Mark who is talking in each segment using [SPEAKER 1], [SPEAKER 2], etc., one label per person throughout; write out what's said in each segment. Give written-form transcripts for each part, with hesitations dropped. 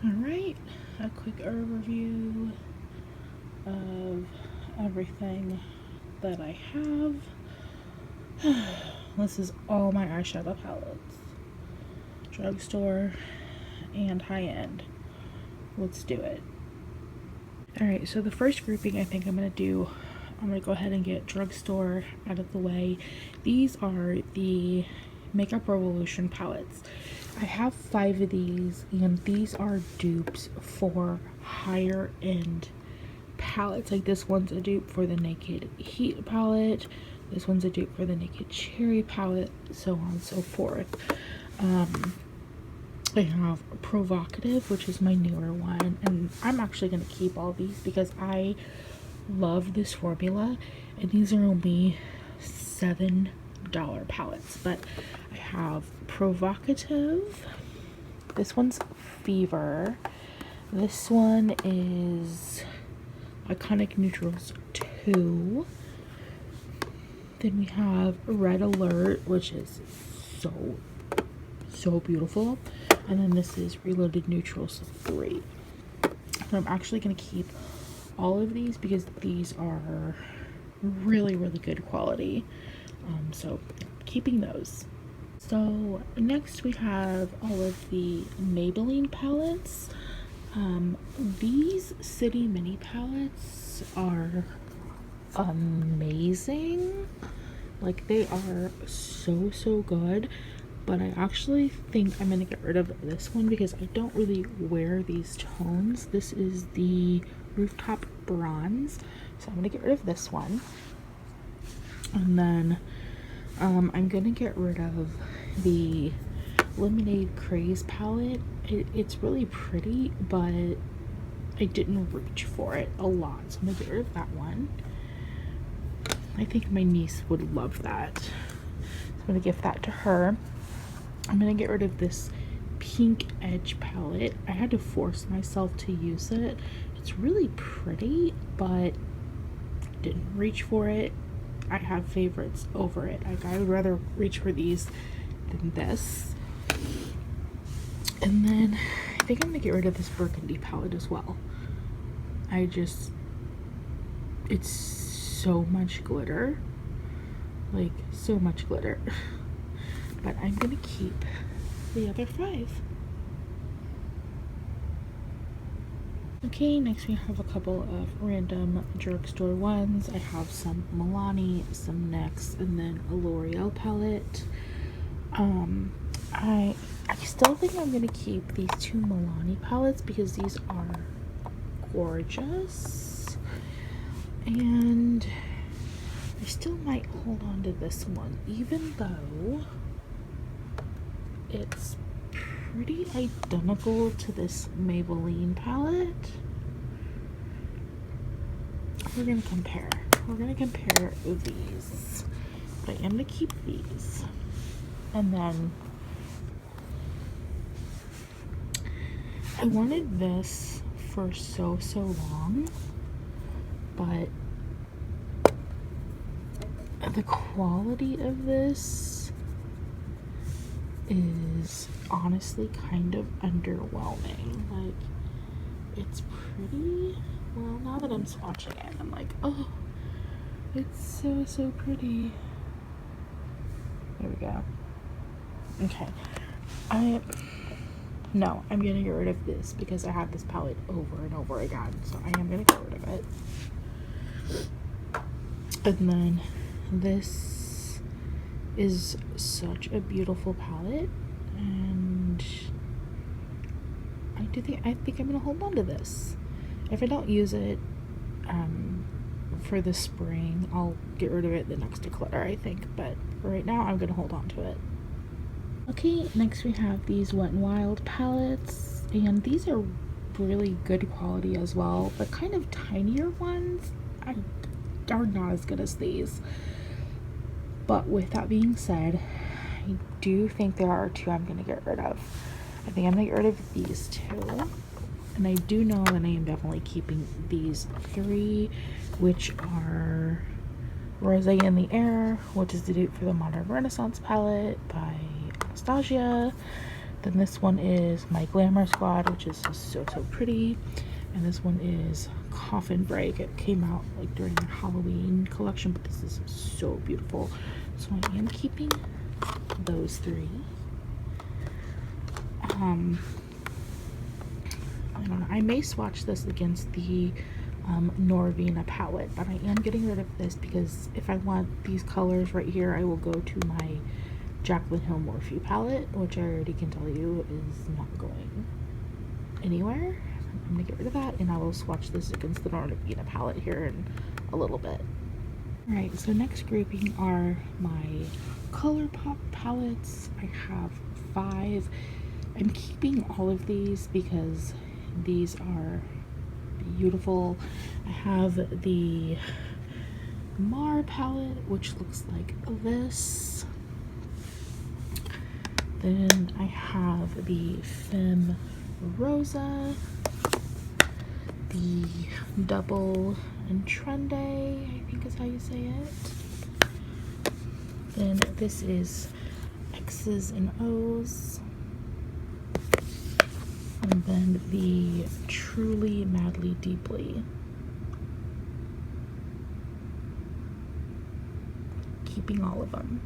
[SPEAKER 1] Alright, a quick overview of everything that I have. This is all my eyeshadow palettes. Drugstore and high-end. Let's do it. Alright, so the first grouping I think I'm going to go ahead and get drugstore out of the way. These are the Makeup Revolution palettes. I have 5 of these, and these are dupes for higher end palettes. Like this one's a dupe for the Naked Heat palette, this one's a dupe for the Naked Cherry palette, so on and so forth. I have Provocative, which is my newer one, and I'm actually going to keep all these because I love this formula, and these are only $7 palettes. But I have Provocative, this one's Fever, this one is Iconic Neutrals 2, then we have Red Alert, which is so beautiful, and then this is Reloaded Neutrals 3. So I'm actually going to keep all of these because these are really good quality, so keeping those. So next we have all of the Maybelline palettes. These City Mini palettes are amazing. Like, they are so good, but I actually think I'm gonna get rid of this one because I don't really wear these tones. This is the Rooftop Bronze, so I'm gonna get rid of this one. And then I'm gonna get rid of the Lemonade Craze palette. It's really pretty, but I didn't reach for it a lot, so I'm gonna get rid of that one. I think my niece would love that, so I'm gonna give that to her. I'm gonna get rid of this Pink Edge palette. I had to force myself to use it. It's really pretty, but didn't reach for it. I have favorites over it. Like, I would rather reach for these than this. And then I think I'm gonna get rid of this Burgundy palette as well. It's so much glitter, like so much glitter. But I'm gonna keep the other 5. Okay, next we have a couple of random drugstore ones. I have some Milani, some NYX, and then a L'Oreal palette. I still think I'm gonna keep these 2 Milani palettes because these are gorgeous, and I still might hold on to this one, even though it's pretty identical to this Maybelline palette. We're gonna compare these, but I am gonna keep these. And then I wanted this for so long, but the quality of this is honestly kind of underwhelming. Like, it's pretty, well, now that I'm swatching it, I'm like, oh, it's so pretty. There we go. Okay, I'm gonna get rid of this because I have this palette over and over again, so I am gonna get rid of it. And then this is such a beautiful palette, and I think I'm gonna hold on to this. If I don't use it for the spring, I'll get rid of it the next Declutter, I think, but for right now I'm gonna hold on to it. Okay, next we have these Wet n Wild palettes, and these are really good quality as well. The kind of tinier ones are not as good as these. But with that being said, I do think there are 2 I'm going to get rid of. I think I'm going to get rid of these 2. And I do know that I am definitely keeping these 3, which are Rosé in the Air, which is the dupe for the Modern Renaissance palette by Anastasia. Then this one is my Glamour Squad, which is so pretty. And this one is Coffin Break. It came out like during the Halloween collection, but this is so beautiful. So I am keeping those three. I don't know. I may swatch this against the Norvina palette, but I am getting rid of this because if I want these colors right here, I will go to my Jaclyn Hill Morphe palette, which I already can tell you is not going anywhere. I'm gonna get rid of that, and I will swatch this against the Norvina palette here in a little bit. Alright, so next grouping are my ColourPop palettes. I have 5. I'm keeping all of these because these are beautiful. I have the Mar palette, which looks like this. Then I have the Femme Rosa, the Double Entrende, I think is how you say it. Then this is X's and O's. And then the Truly Madly Deeply. Keeping all of them.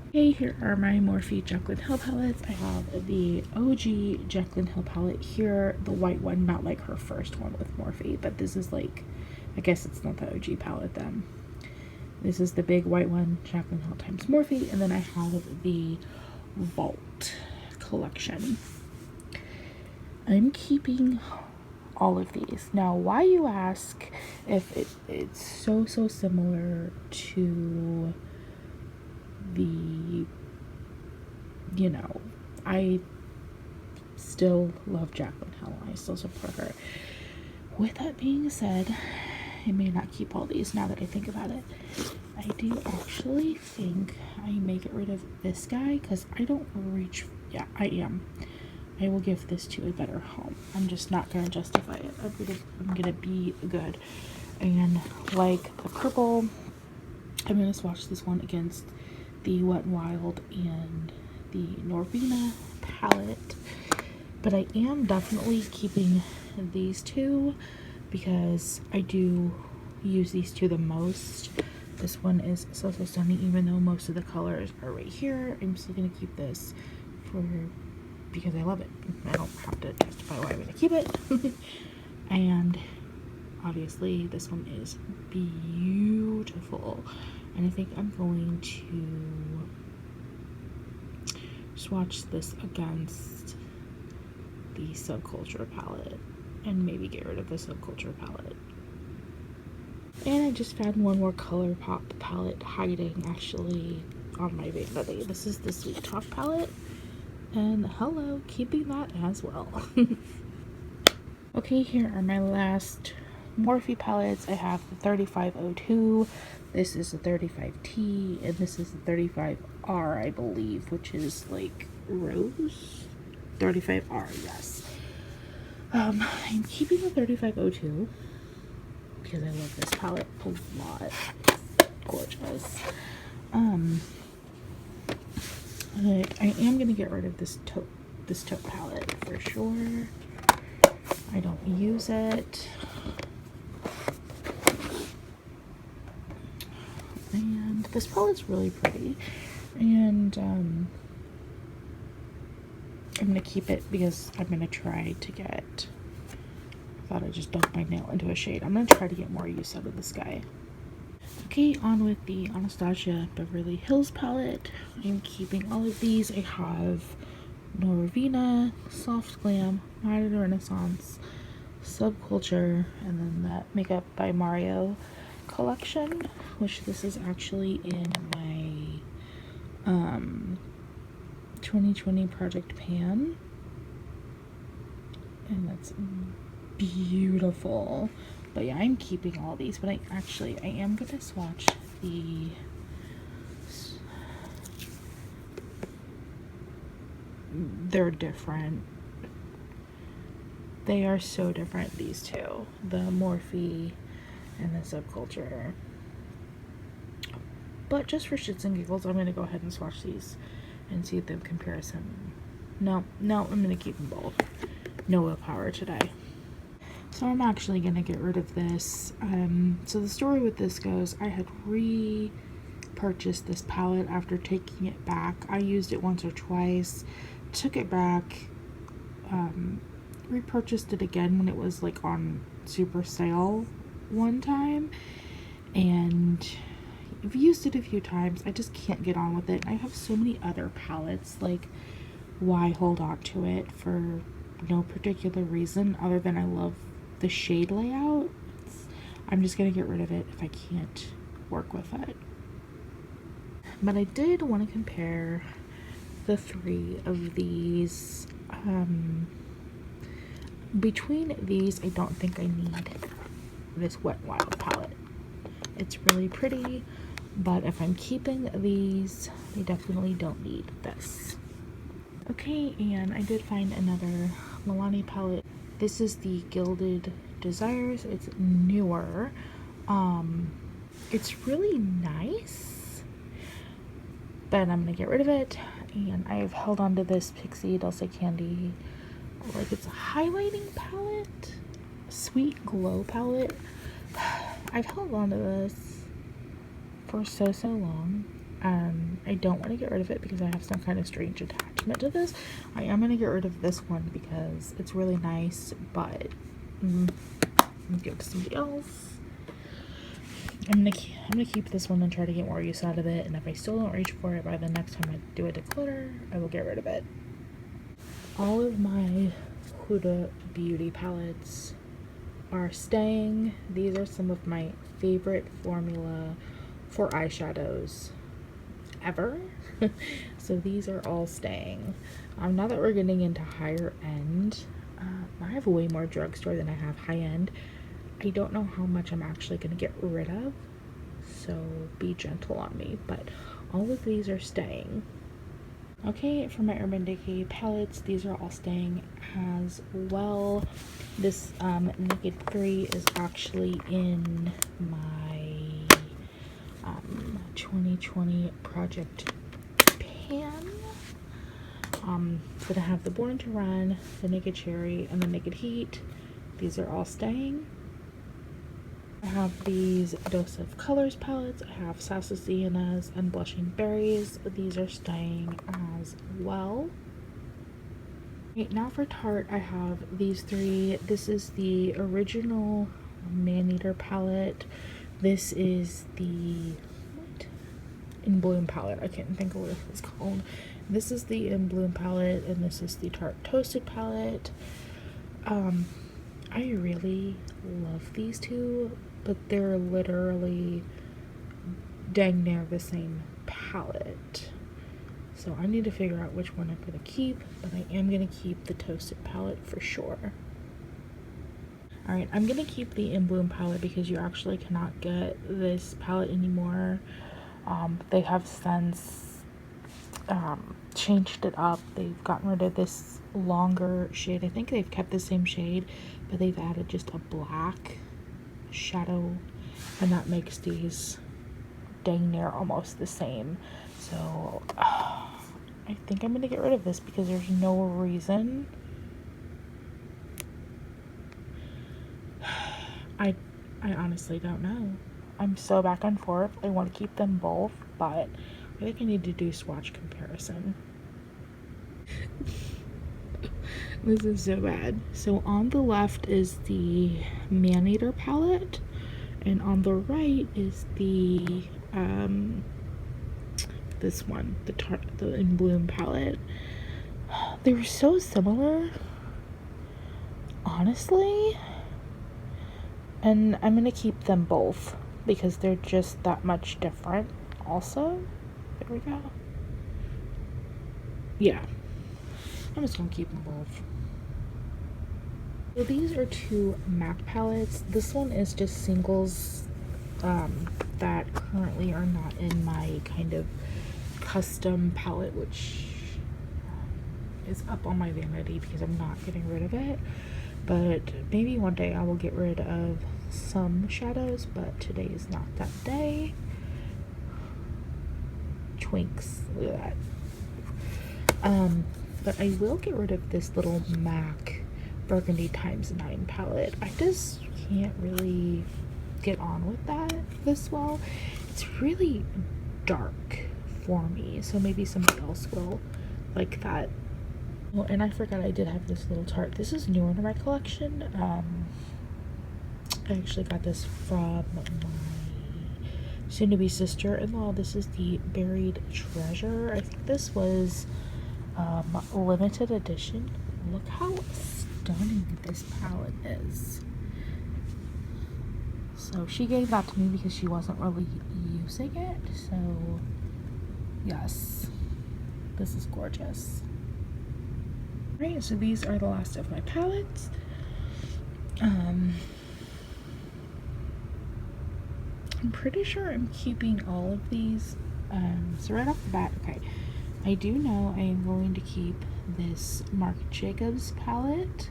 [SPEAKER 1] Okay, here are my Morphe Jaclyn Hill palettes. I have the OG Jaclyn Hill palette here, the white one, not like her first one with Morphe, but this is like, I guess it's not the OG palette then. This is the big white one, Jaclyn Hill times Morphe, and then I have the Vault collection. I'm keeping all of these. Now, why you ask if it's so similar to the, you know, I still love Jaclyn Hill. I still support her. With that being said, I may not keep all these now that I think about it. I do actually think I may get rid of this guy because I don't reach, yeah, I am. I will give this to a better home. I'm just not going to justify it. I'm gonna be good. And like the purple, I'm going to swatch this one against the Wet n Wild and the Norvina palette. But I am definitely keeping these two because I do use these two the most. This one is so stunning, even though most of the colors are right here. I'm still going to keep this because I love it. I don't have to justify why I'm going to keep it. And obviously this one is beautiful. And I think I'm going to swatch this against the Subculture palette and maybe get rid of the Subculture palette. And I just found one more ColourPop palette hiding actually on my vanity. This is the Sweet Talk palette. And hello, keeping that as well. Okay, here are my last Morphe palettes. I have the 3502, this is the 35T, and this is the 35R, I believe, which is like rose? 35R, yes. I'm keeping the 3502 because I love this palette a lot. It's gorgeous. I am gonna get rid of this taupe palette for sure. I don't use it. And this palette's really pretty. And I'm gonna keep it because I'm gonna try to get, I thought I just dug my nail into a shade. I'm gonna try to get more use out of this guy. Okay, on with the Anastasia Beverly Hills palette. I'm keeping all of these. I have Norvina, Soft Glam, Modern Renaissance, Subculture, and then that Makeup by Mario collection, which this is actually in my 2020 Project Pan, and that's beautiful. But yeah, I'm keeping all these, but I am gonna swatch the they're different. They are so different, these two, the Morphe and the Subculture. But just for shits and giggles, I'm gonna go ahead and swatch these and see the comparison No, I'm gonna keep them both. No willpower today. So I'm actually gonna get rid of this. So the story with this goes, I had repurchased this palette after taking it back. I used it once or twice, took it back, repurchased it again when it was like on super sale one time, and I've used it a few times. I just can't get on with it. I have so many other palettes, like why hold on to it for no particular reason other than I love the shade layout. I'm just gonna get rid of it if I can't work with it. But I did want to compare the three of these. Between these, I don't think I need this Wet n Wild palette. It's really pretty, but if I'm keeping these, I definitely don't need this. Okay, and I did find another Milani palette. This is the Gilded Desires. It's newer. It's really nice, but I'm gonna get rid of it. And I've held on to this Pixie Dulce Candy, like it's a highlighting palette, Sweet Glow palette. I've held on to this for so long. I don't want to get rid of it because I have some kind of strange attachment to this. I am going to get rid of this one because it's really nice, but I'm going to give it to somebody else. I'm gonna keep this one and try to get more use out of it, and if I still don't reach for it by the next time I do a declutter, I will get rid of it. All of my Huda Beauty palettes are staying. These are some of my favorite formula for eyeshadows ever. So these are all staying. Now that we're getting into higher end, I have way more drugstore than I have high end. I don't know how much I'm actually going to get rid of, so be gentle on me, but all of these are staying. Okay, for my Urban Decay palettes, these are all staying as well. This Naked 3 is actually in my 2020 project pan. So I have the Born to Run, the Naked Cherry, and the Naked Heat. These are all staying. I have these Dose of Colors palettes. I have Sassy Siennas and Blushing Berries. These are staying as well. Okay, now for Tarte, I have these three. This is the original Maneater palette. This is the In Bloom palette. I can't think of what it's called. This is the In Bloom palette, and this is the Tarte Toasted palette. I really love these two, but they're literally dang near the same palette. So I need to figure out which one I'm going to keep, but I am going to keep the Toasted palette for sure. Alright, I'm going to keep the In Bloom palette because you actually cannot get this palette anymore. They have since changed it up. They've gotten rid of this longer shade. I think they've kept the same shade, but they've added just a black shadow, and that makes these dang near almost the same. So I think I'm going to get rid of this because there's no reason. I honestly don't know. I'm so back and forth. I want to keep them both, but I think I need to do swatch comparison. This is so bad. So on the left is the Maneater palette, and on the right is the this one, the In Bloom palette. They were so similar, honestly, and I'm gonna keep them both because they're just that much different. Also, there we go. Yeah, I'm just gonna keep them both. So these are two MAC palettes. This one is just singles that currently are not in my kind of custom palette, which is up on my vanity because I'm not getting rid of it. But maybe one day I will get rid of some shadows, but today is not that day. Twinks, look at that. but I will get rid of this little MAC Burgundy ×9 palette. I just can't really get on with that this well. It's really dark for me, so maybe somebody else will like that. Oh, and I forgot I did have this little tart. This is newer to my collection. I actually got this from my soon-to-be sister-in-law. This is the Buried Treasure. I think this was limited edition. Look how stunning this palette is. So she gave that to me because she wasn't really using it. So yes, this is gorgeous. Right, so these are the last of my palettes. I'm pretty sure I'm keeping all of these. So right off the bat, okay, I do know I am going to keep this Marc Jacobs palette.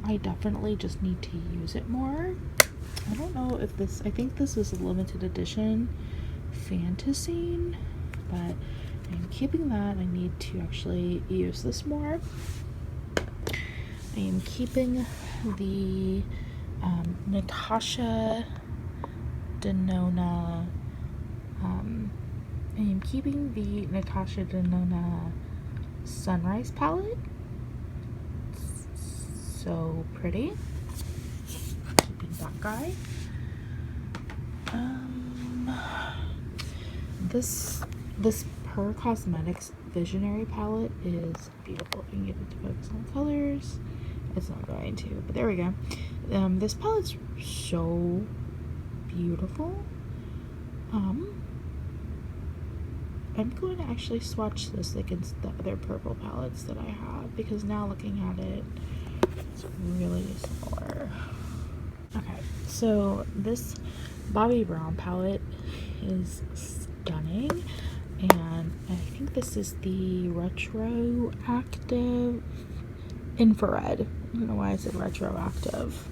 [SPEAKER 1] I definitely just need to use it more. I don't know if this, I think this is a limited edition Fantasy, but I'm keeping that. I need to actually use this more. I am keeping the Natasha Denona. I am keeping the Natasha Denona Sunrise palette. It's so pretty. Keeping that guy. This Per Cosmetics Visionary palette is beautiful. You can get it to focus on colors. It's not going to, but there we go. This palette's so beautiful. I'm going to actually swatch this against the other purple palettes that I have, because now looking at it, it's really similar. Okay, so this Bobbi Brown palette is stunning, and I think this is the Retroactive Infrared. I don't know why I said retroactive.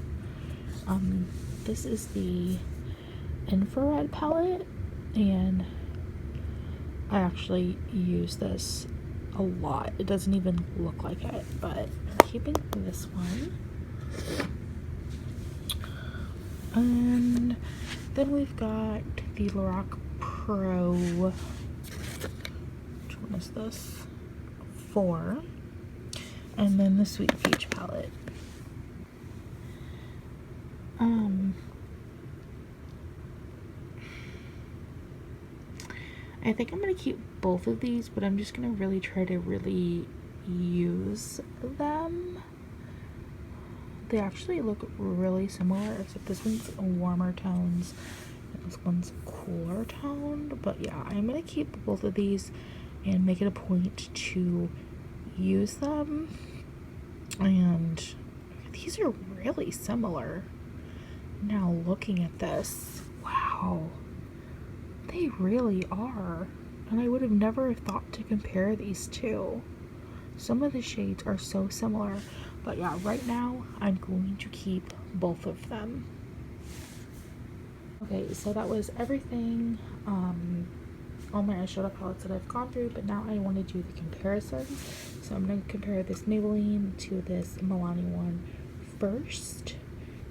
[SPEAKER 1] This is the Infrared palette, and I actually use this a lot. It doesn't even look like it, but I'm keeping this one. And then we've got the Lorac Pro, which one is this? 4. And then the Sweet Peach palette. I think I'm going to keep both of these, but I'm just going to really try to use them. They actually look really similar, except this one's warmer tones and this one's cooler toned. But yeah, I'm going to keep both of these and make it a point to use them. And these are really similar. Now looking at this, wow, they really are. And I would have never thought to compare these two. Some of the shades are so similar, but yeah, right now I'm going to keep both of them. Okay, so that was everything, all my eyeshadow palettes that I've gone through, but now I want to do the comparisons. So I'm going to compare this Maybelline to this Milani one first,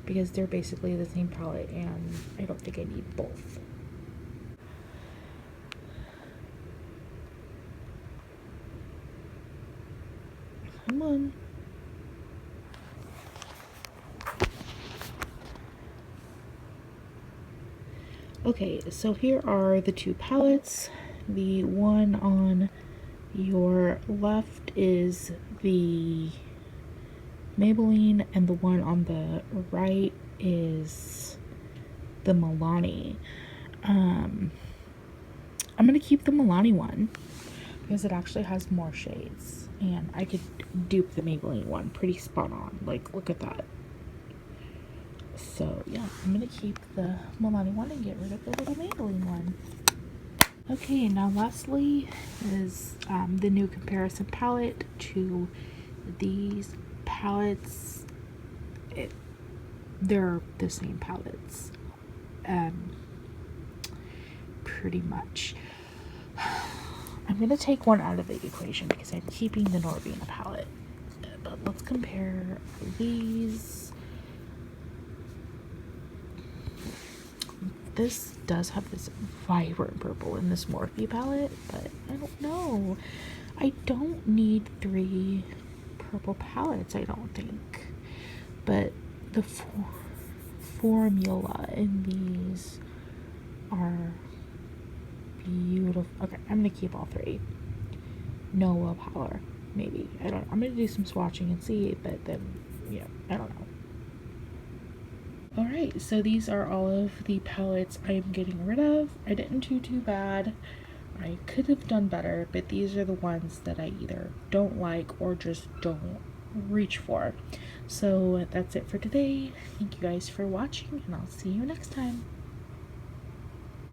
[SPEAKER 1] because they're basically the same palette and I don't think I need both. Come on. Okay, so here are the two palettes. The one on your left is the Maybelline, and the one on the right is the Milani. I'm gonna keep the Milani one because it actually has more shades, and I could dupe the Maybelline one pretty spot on. Like, look at that. So yeah, I'm gonna keep the Milani one and get rid of the little Maybelline one. Okay, now lastly is the new comparison palette to these palettes. They're the same palettes, pretty much. I'm gonna take one out of the equation because I'm keeping the Norvina palette. But let's compare these. This does have this vibrant purple in this Morphe palette, but I don't know. I don't need 3 purple palettes, I don't think. But the formula in these are beautiful. Okay, I'm gonna keep all 3. No willpower, maybe. I don't know. I'm gonna do some swatching and see, but then, yeah, I don't know. Alright, so these are all of the palettes I'm getting rid of. I didn't do too bad. I could have done better, but these are the ones that I either don't like or just don't reach for. So that's it for today. Thank you guys for watching, and I'll see you next time.